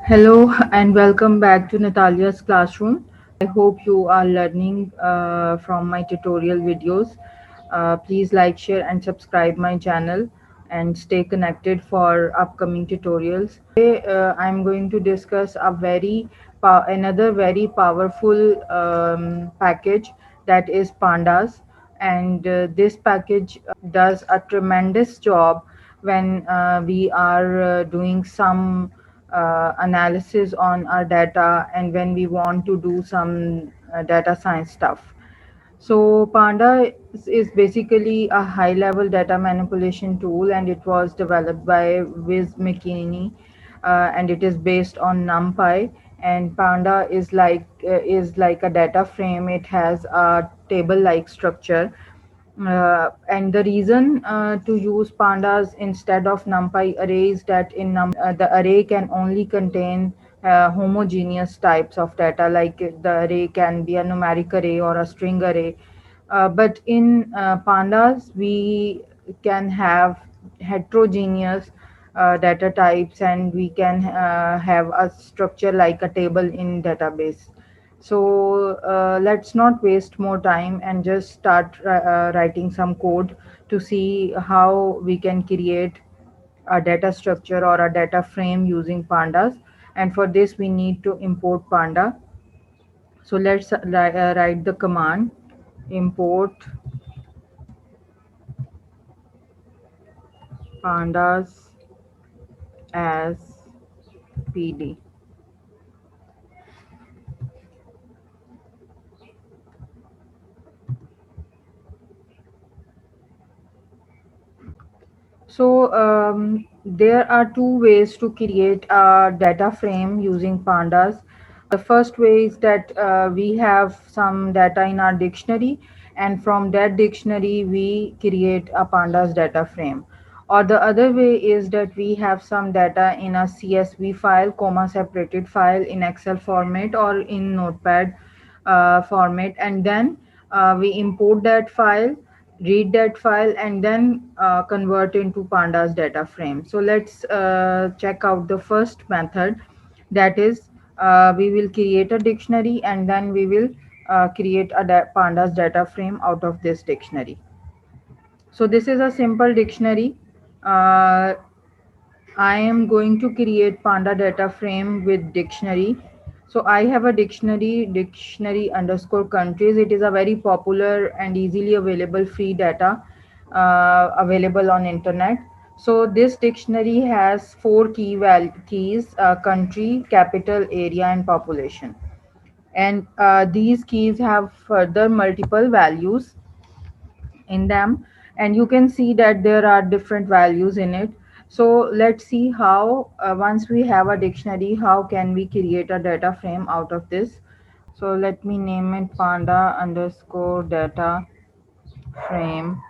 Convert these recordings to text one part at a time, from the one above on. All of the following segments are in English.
Hello and welcome back to Natalia's classroom. I hope you are learning from my tutorial videos. Please like, share, and subscribe my channel and stay connected for upcoming tutorials. Today, I'm going to discuss another very powerful package, that is Pandas, and this package does a tremendous job when we are doing some analysis on our data and when we want to do some data science stuff. So Panda is basically a high-level data manipulation tool, and it was developed by Wiz McKinney, and it is based on NumPy. And Panda is like a data frame. It has a table-like structure, and the reason to use pandas instead of numpy arrays that in the array can only contain homogeneous types of data, like the array can be a numeric array or a string array. But in pandas, we can have heterogeneous data types, and we can have a structure like a table in database. So let's not waste more time and just start writing some code to see how we can create a data structure or a data frame using pandas. And for this, we need to import panda. So let's write the command import pandas as pd. So there are two ways to create a data frame using pandas. The first way is that we have some data in our dictionary, and from that dictionary we create a pandas data frame. Or the other way is that we have some data in a CSV file, comma separated file in Excel format or in Notepad format, and then we import that file, read that file, and then convert into pandas data frame. So let's check out the first method, that is we will create a dictionary and then we will create a pandas data frame out of this dictionary. So this is a simple dictionary. uh, I am going to create panda data frame with dictionary. So I have a dictionary underscore countries. It is a very popular and easily available free data available on internet. So this dictionary has four keys: country, capital, area, and population. And these keys have further multiple values in them, and you can see that there are different values in it. So let's see how, once we have a dictionary, how can we create a data frame out of this. So let me name it panda underscore data frame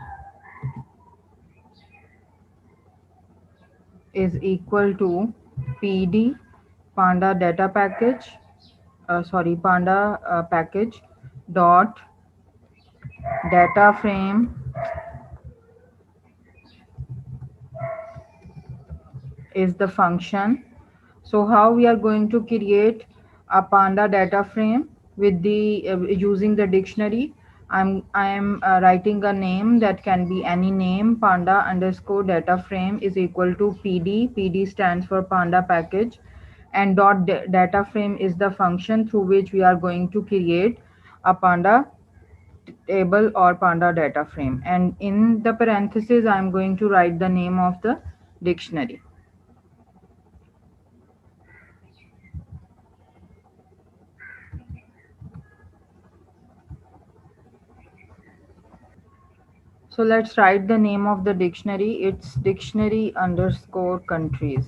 is equal to pd panda data package, sorry, panda package dot data frame is the function. So how we are going to create a panda data frame with the using the dictionary? I am writing a name that can be any name. Panda underscore data frame is equal to pd. Pd stands for panda package, and data frame is the function through which we are going to create a panda table or panda data frame. And in the parentheses, I'm going to write the name of the dictionary. So let's write the name of the dictionary. It's dictionary underscore countries.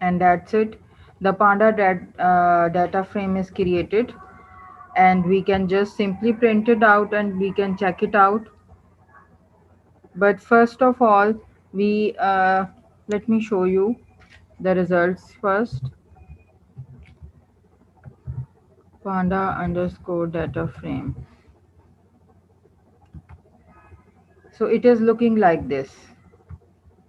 And that's it. The panda data frame is created, and we can just simply print it out and we can check it out. But first of all, we let me show you the results first. Panda underscore data frame. So it is looking like this.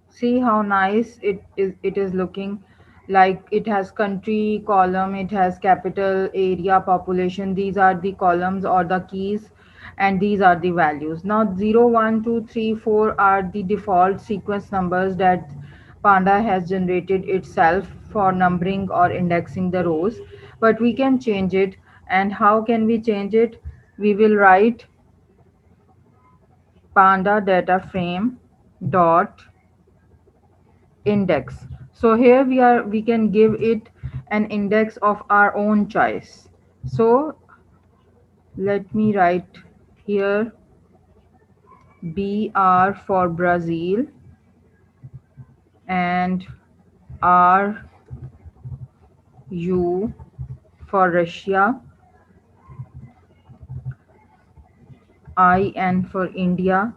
See how nice it is looking. Like it has country column, it has capital, area, population. These are the columns or the keys, and these are the values. Now 0 1 2 3 4 are the default sequence numbers that Panda has generated itself for numbering or indexing the rows, but we can change it. And how can we change it? We will write panda data frame dot index. So here we can give it an index of our own choice. So let me write here BR for Brazil and RU for Russia, IN for India,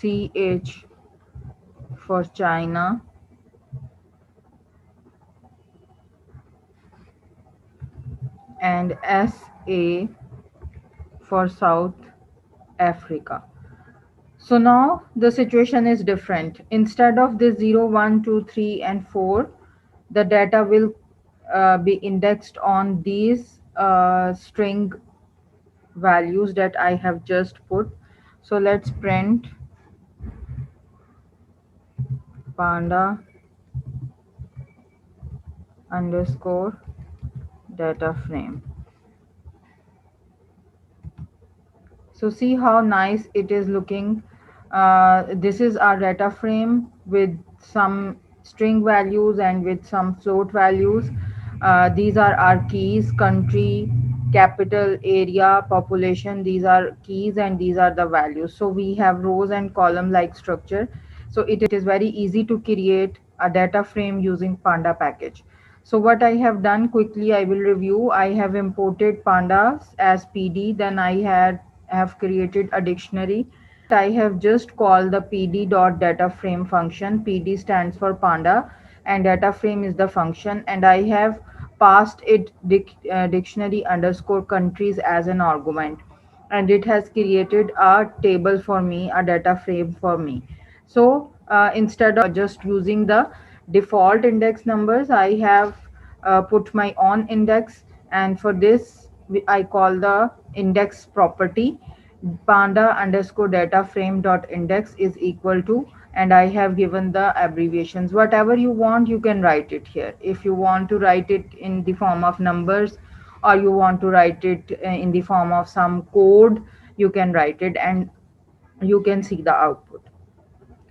CH for China, and SA for South Africa. So now the situation is different. Instead of this 0, 1, 2, 3, and 4, the data will be indexed on these string values that I have just put. So let's print panda underscore data frame. So see how nice it is looking. This is our data frame with some string values and with some float values. These are our keys: country, capital, area, population. These are keys and these are the values. So we have rows and column like structure. So it is very easy to create a data frame using Panda package. So what I have done, quickly I will review. I have imported pandas as PD, then I have created a dictionary. I have just called the pd.dataframe function. PD stands for panda and data frame is the function, and I have passed it dictionary underscore countries as an argument, and it has created a table for me, a data frame for me. So instead of just using the default index numbers, I have put my own index, and for this I call the index property panda underscore data frame dot index is equal to, and I have given the abbreviations. Whatever you want, you can write it here. If you want to write it in the form of numbers, or you want to write it in the form of some code, you can write it and you can see the output.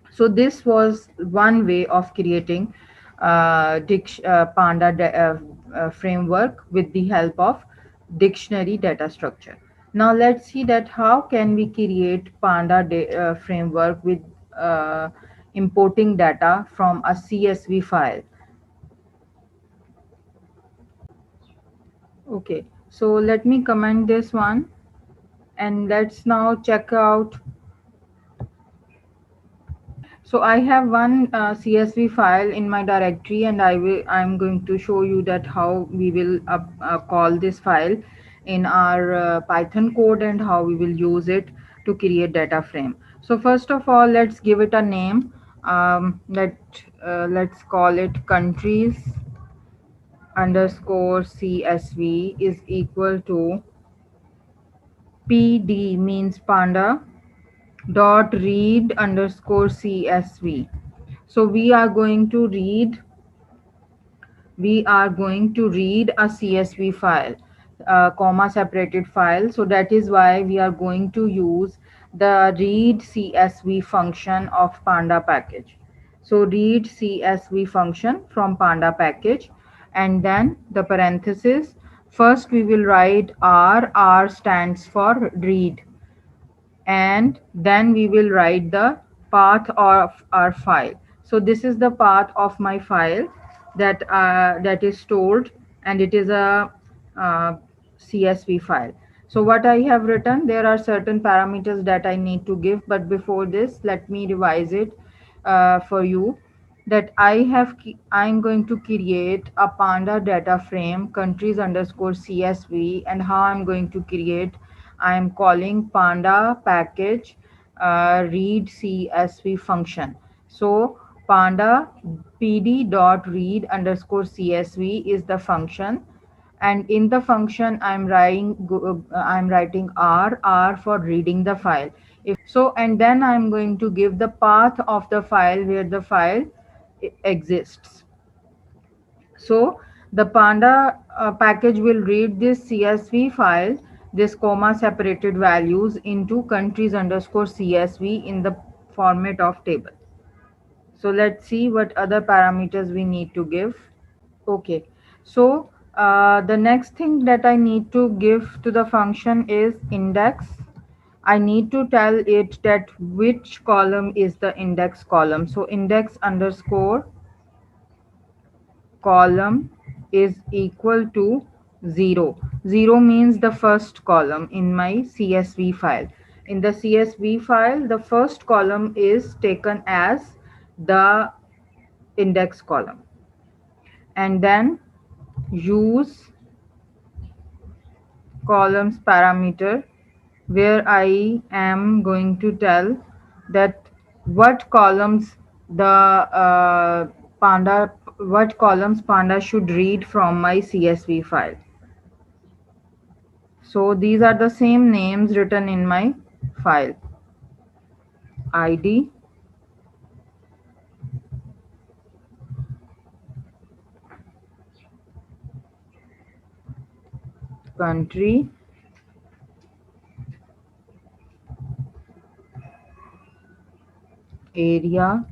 So this was one way of creating Panda framework with the help of dictionary data structure. Now let's see that how can we create Panda framework with importing data from a CSV file. Okay, so let me comment this one, and let's now check out. So I have one CSV file in my directory, and I'm going to show you that how we will call this file in our Python code and how we will use it to create data frame. So first of all, let's give it a name. Let's call it countries underscore CSV is equal to PD, means panda, dot read underscore CSV. So we are going to read a CSV file, comma separated file. So that is why we are going to use the read CSV function of panda package. So read CSV function from panda package, and then the parenthesis. First we will write R stands for read, and then we will write the path of our file. So this is the path of my file that is stored, and it is a CSV file. So what I have written, there are certain parameters that I need to give, but before this let me revise it for you. that I'm going to create a panda data frame countries underscore CSV, and how I'm going to create, I'm calling panda package read CSV function. So panda pd dot read underscore CSV is the function, and in the function I'm writing r for reading the file. If so, and then I'm going to give the path of the file where the file exists. So the panda package will read this CSV file, this comma separated values into countries underscore CSV in the format of table. So let's see what other parameters we need to give. Okay, so the next thing that I need to give to the function is index. I need to tell it that which column is the index column. So index underscore column is equal to 0. 0 means the first column in my CSV file. In the CSV file, the first column is taken as the index column. And then use columns parameter, where I am going to tell that what columns the panda what columns panda should read from my CSV file. So these are the same names written in my file: ID, country, area,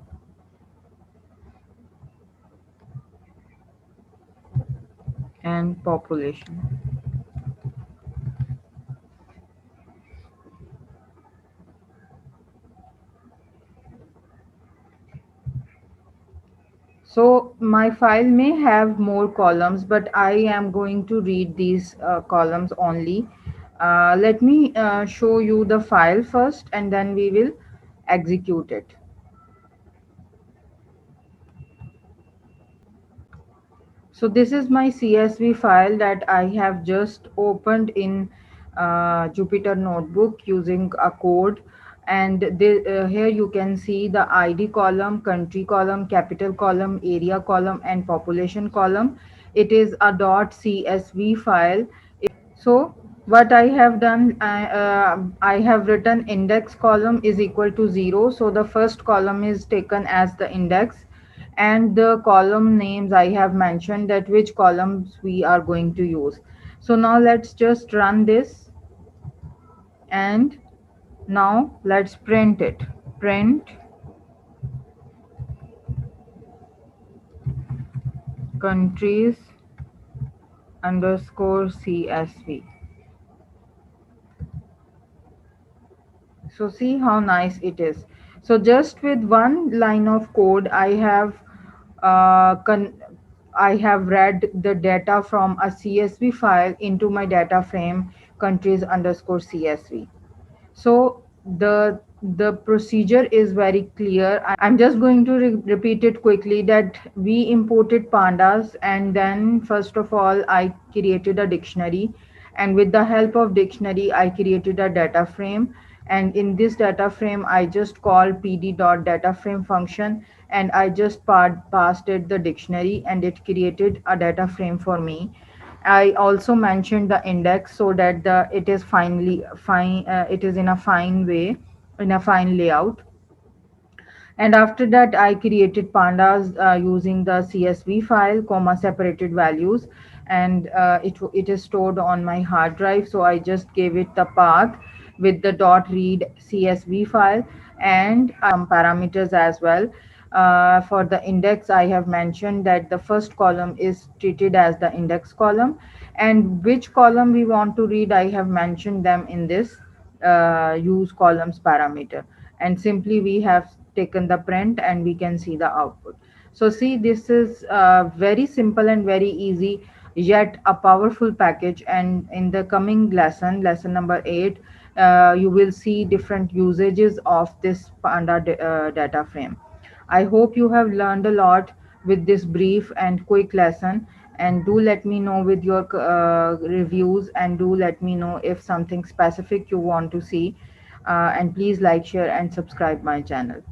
and population. So my file may have more columns, but I am going to read these columns only. Let me show you the file first, and then we will execute it. So this is my CSV file that I have just opened in Jupyter Notebook using a code. And here you can see the ID column, country column, capital column, area column, and population column. It is a .csv file. So what I have done, I have written index column is equal to 0. So the first column is taken as the index, and the column names I have mentioned that which columns we are going to use. So now let's just run this, and now let's print it. Print countries underscore CSV. So see how nice it is. So just with one line of code, uh, con- I have read the data from a CSV file into my data frame countries underscore CSV. So the procedure is very clear. I'm just going to repeat it quickly, that we imported pandas, and then first of all I created a dictionary, and with the help of dictionary I created a data frame, and in this data frame I just called pd.dataframe function, and I just passed it the dictionary, and it created a data frame for me. I also mentioned the index so that it is it is in a fine way, in a fine layout. And after that I created pandas using the CSV file comma separated values, and it is stored on my hard drive. So I just gave it the path with the dot read CSV file, and some parameters as well. For the index, I have mentioned that the first column is treated as the index column, and which column we want to read, I have mentioned them in this use columns parameter, and simply we have taken the print and we can see the output. So see, this is very simple and very easy, yet a powerful package. And in the coming lesson number 8, you will see different usages of this panda data frame. I hope you have learned a lot with this brief and quick lesson. And do let me know with your reviews, and do let me know if something specific you want to see. And please like, share, and subscribe my channel.